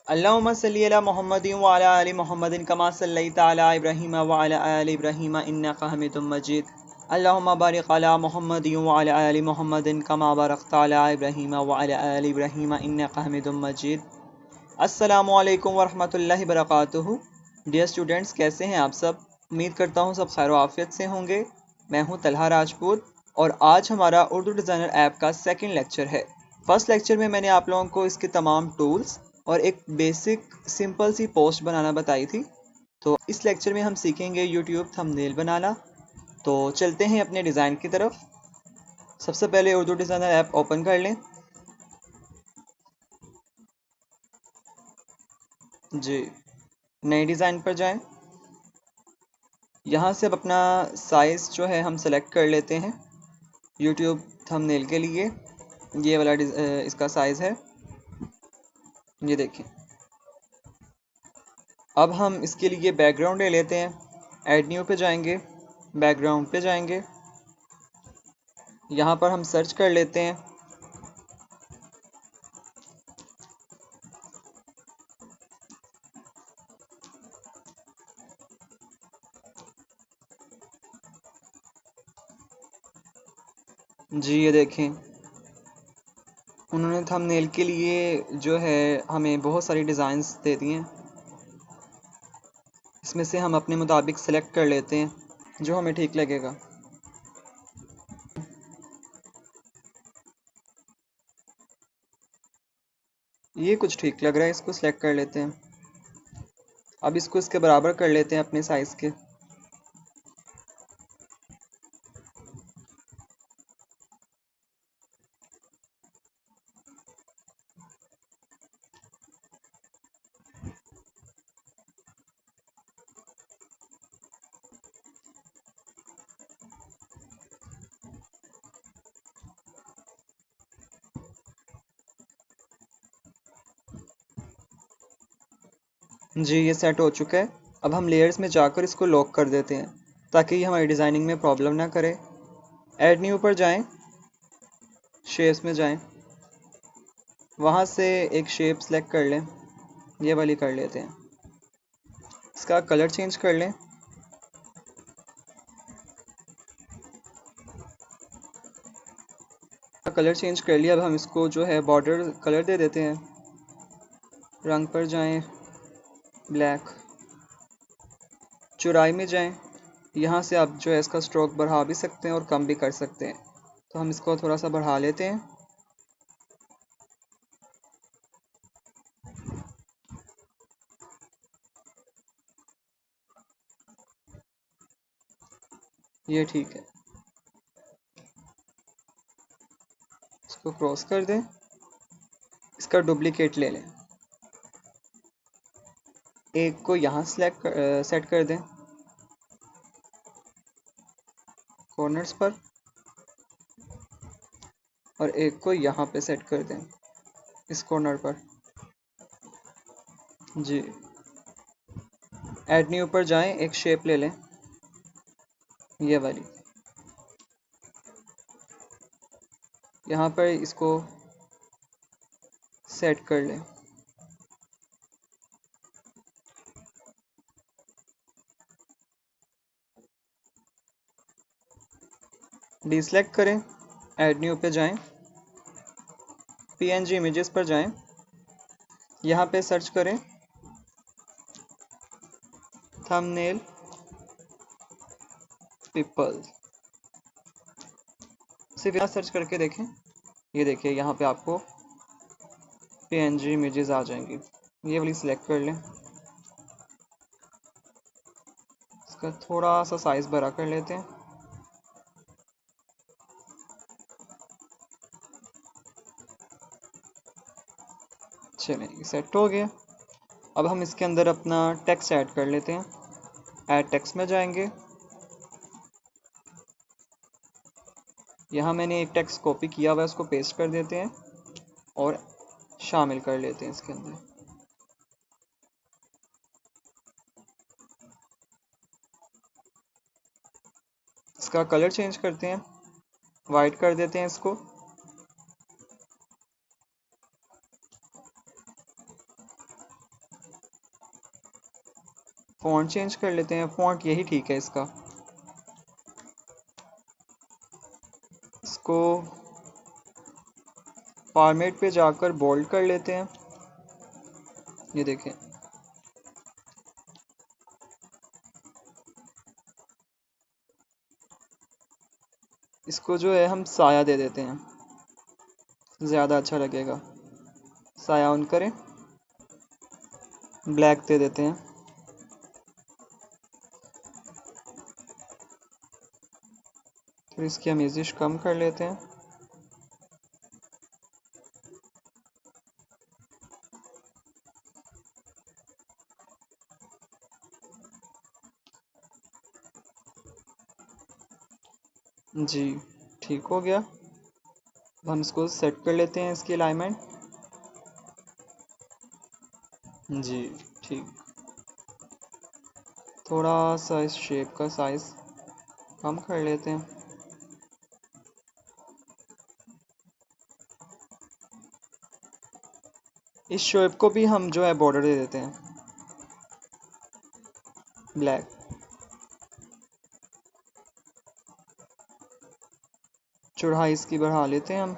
अल्लाहुम्मा सल्ली अला मुहम्मदिन व अला आलि मुहम्मदिन कमा सल्लैता अला इब्राहीम व अला आलि इब्राहीम इन्नका हमीदुम मजीद। अल्लाहुम्मा बारिक अला मुहम्मदिन व अला आलि मुहम्मदिन कमा बारकता अला इब्राहीम व अला आलि इब्राहीम इन्नका हमीदुम मजीद। अस्सलामु अलैकुम व रहमतुल्लाहि व बरकातुहू। डियर स्टूडेंट्स, कैसे हैं आप सब? उम्मीद करता हूँ सब खैर आफियत से होंगे। मैं हूँ तलहा राजपूत और आज हमारा उर्दू डिज़ाइनर ऐप का सेकंड लेक्चर है। फर्स्ट लेक्चर में मैंने आप लोगों को इसके तमाम टूल्स और एक बेसिक सिंपल सी पोस्ट बनाना बताई थी। तो इस लेक्चर में हम सीखेंगे यूट्यूब थंबनेल बनाना। तो चलते हैं अपने डिज़ाइन की तरफ। सबसे पहले उर्दू डिज़ाइनर ऐप ओपन कर लें। जी, नए डिज़ाइन पर जाएं। यहाँ से अब अपना साइज़ जो है हम सेलेक्ट कर लेते हैं यूट्यूब थंबनेल के लिए। ये वाला इसका साइज़ है, ये देखें। अब हम इसके लिए बैकग्राउंड ले लेते हैं। ऐड न्यू पे जाएंगे, बैकग्राउंड पे जाएंगे। यहाँ पर हम सर्च कर लेते हैं जी, ये देखें उन्होंने थंबनेल के लिए जो है हमें बहुत सारी डिज़ाइंस दे दी हैं। इसमें से हम अपने मुताबिक सेलेक्ट कर लेते हैं जो हमें ठीक लगेगा। ये कुछ ठीक लग रहा है, इसको सेलेक्ट कर लेते हैं। अब इसको इसके बराबर कर लेते हैं अपने साइज़ के। जी, ये सेट हो चुका है। अब हम लेयर्स में जाकर इसको लॉक कर देते हैं ताकि ये हमारी डिज़ाइनिंग में प्रॉब्लम ना करे। ऐड न्यू पर जाएं, शेप्स में जाएं, वहाँ से एक शेप सेलेक्ट कर लें। ये वाली कर लेते हैं। इसका कलर चेंज कर लें। कलर चेंज कर लिया। अब हम इसको जो है बॉर्डर कलर दे देते हैं। रंग पर जाएं, ब्लैक। चौड़ाई में जाएं, यहाँ से आप जो है इसका स्ट्रोक बढ़ा भी सकते हैं और कम भी कर सकते हैं। तो हम इसको थोड़ा सा बढ़ा लेते हैं। ये ठीक है। इसको क्रॉस कर दें। इसका डुप्लीकेट ले लें। एक को यहाँ सेट कर दें कॉर्नर्स पर और एक को यहाँ पे सेट कर दें इस कॉर्नर पर। जी, ऐड न्यू पर जाएं, एक शेप ले लें ये वाली। यहाँ पर इसको सेट कर लें। डीसेलेक्ट करें, ऐड न्यू पे जाएं, पीएनजी इमेजेस पर जाएं, यहाँ पे सर्च करें थंबनेल पीपल। सिर्फ यहाँ सर्च करके देखें। ये देखिए यहाँ पे आपको पीएनजी इमेजेस आ जाएंगी। ये वाली सिलेक्ट कर लें। इसका थोड़ा सा साइज़ बड़ा कर लेते हैं। चलिए, सेट हो गया। अब हम इसके अंदर अपना टेक्स्ट ऐड कर लेते हैं। ऐड टेक्स्ट में जाएंगे। यहाँ मैंने एक टेक्स्ट कॉपी किया हुआ है, उसको पेस्ट कर देते हैं और शामिल कर लेते हैं इसके अंदर। इसका कलर चेंज करते हैं, वाइट कर देते हैं इसको। फ़ॉन्ट चेंज कर लेते हैं, फ़ॉन्ट यही ठीक है इसका। इसको फॉर्मेट पे जाकर बोल्ड कर लेते हैं, ये देखें। इसको जो है हम साया दे देते हैं, ज़्यादा अच्छा लगेगा। साया ऑन करें, ब्लैक दे देते हैं। फिर इसकी हम इजिश कम कर लेते हैं। जी ठीक हो गया। हम इसको सेट कर लेते हैं, इसकी अलाइनमेंट। जी ठीक। थोड़ा सा इस शेप का साइज़ कम कर लेते हैं। इस शेप को भी हम जो है बॉर्डर दे देते हैं, ब्लैक। चौड़ाई इसकी बढ़ा लेते हैं हम।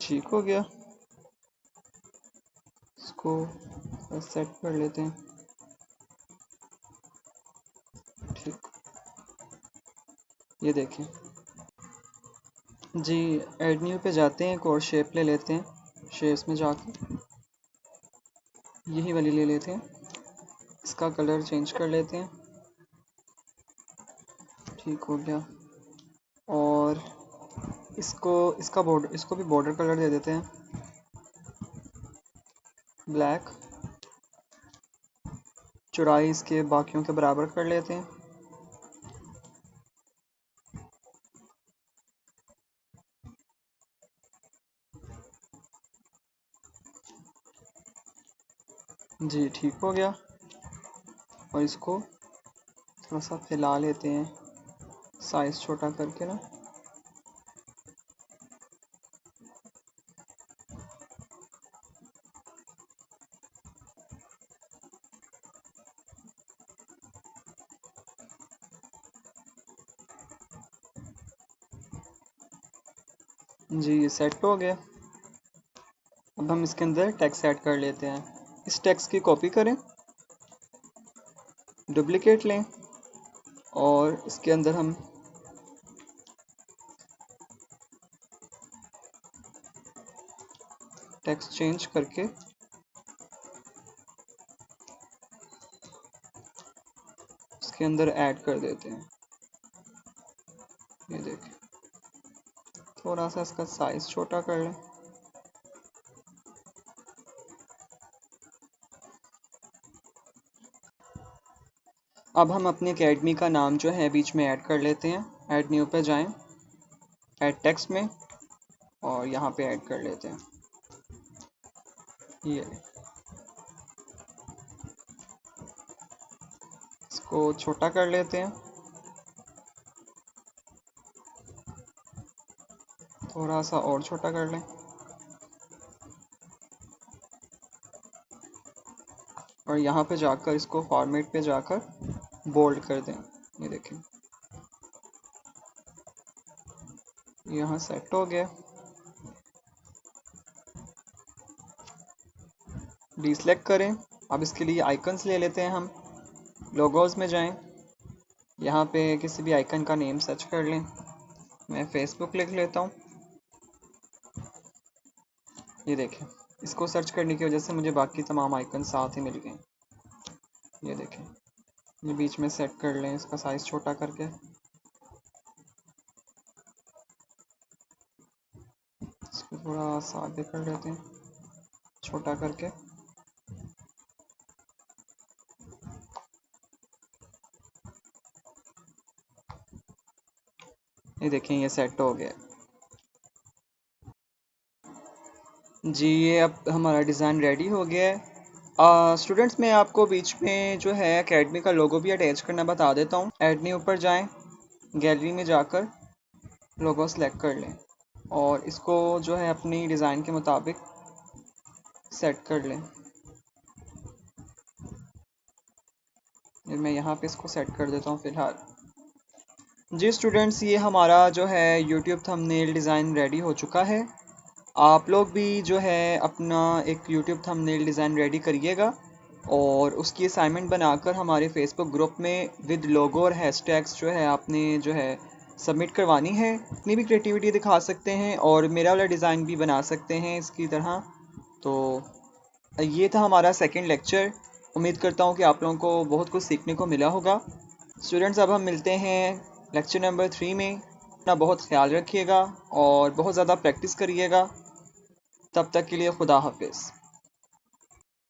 ठीक हो गया। इसको सेट कर लेते हैं। ठीक, ये देखें। जी ऐड न्यू पे जाते हैं, एक और शेप ले लेते हैं। शेप्स में जाकर यही वाली ले लेते हैं, इसका कलर चेंज कर लेते हैं। ठीक हो गया। और इसका बॉर्डर, इसको भी बॉर्डर कलर दे देते हैं, ब्लैक। चौड़ाई इसके बाकियों के बराबर कर लेते हैं। जी ठीक हो गया। और इसको थोड़ा सा फैला लेते हैं, साइज़ छोटा करके ना। जी ये सेट हो गया। अब हम इसके अंदर टेक्स्ट ऐड कर लेते हैं। इस टेक्स्ट की कॉपी करें, डुप्लिकेट लें और इसके अंदर हम टेक्स्ट चेंज करके इसके अंदर ऐड कर देते हैं। ये देखें, थोड़ा सा इसका साइज़ छोटा कर लें। अब हम अपनी एकेडमी का नाम जो है बीच में ऐड कर लेते हैं। ऐड न्यू पे जाएं, ऐड टेक्स्ट में, और यहाँ पे ऐड कर लेते हैं। ये इसको छोटा कर लेते हैं, थोड़ा सा और छोटा कर लें। और यहाँ पे जाकर इसको फॉर्मेट पे जाकर बोल्ड कर दें। ये देखें, यहाँ सेट हो गया। डीसेलेक्ट करें। अब इसके लिए आइकन्स ले लेते हैं हम। लोगोज़ में जाएं, यहाँ पे किसी भी आइकन का नेम सर्च कर लें। मैं फेसबुक लिख लेता हूँ। ये देखें, इसको सर्च करने की वजह से मुझे बाकी तमाम आइकन साथ ही मिल गए। ये देखें, ये बीच में सेट कर लें, इसका साइज़ छोटा करके। इसको थोड़ा सा आगे कर लेते हैं, छोटा करके। ये देखें, ये सेट हो गया। जी ये अब हमारा डिज़ाइन रेडी हो गया है। स्टूडेंट्स मैं आपको बीच में जो है एकेडमी का लोगो भी अटैच करना बता देता हूँ। ऐड न्यू ऊपर जाएं, गैलरी में जाकर लोगो सेलेक्ट कर लें और इसको जो है अपनी डिज़ाइन के मुताबिक सेट कर लें। मैं यहाँ पे इसको सेट कर देता हूँ फ़िलहाल। जी स्टूडेंट्स, ये हमारा जो है यूट्यूब थंबनेल डिज़ाइन रेडी हो चुका है। आप लोग भी जो है अपना एक यूट्यूब थंबनेल डिज़ाइन रेडी करिएगा और उसकी असाइनमेंट बनाकर हमारे फेसबुक ग्रुप में विद लोगो और हैशटैग्स जो है आपने जो है सबमिट करवानी है। अपनी भी क्रिएटिविटी दिखा सकते हैं और मेरा वाला डिज़ाइन भी बना सकते हैं इसकी तरह। तो ये था हमारा सेकंड लेक्चर। उम्मीद करता हूँ कि आप लोगों को बहुत कुछ सीखने को मिला होगा। स्टूडेंट्स, अब हम मिलते हैं लेक्चर नंबर 3 में। अपना बहुत ख्याल रखिएगा और बहुत ज़्यादा प्रैक्टिस करिएगा। तब तक के लिए खुदा हाफिज़।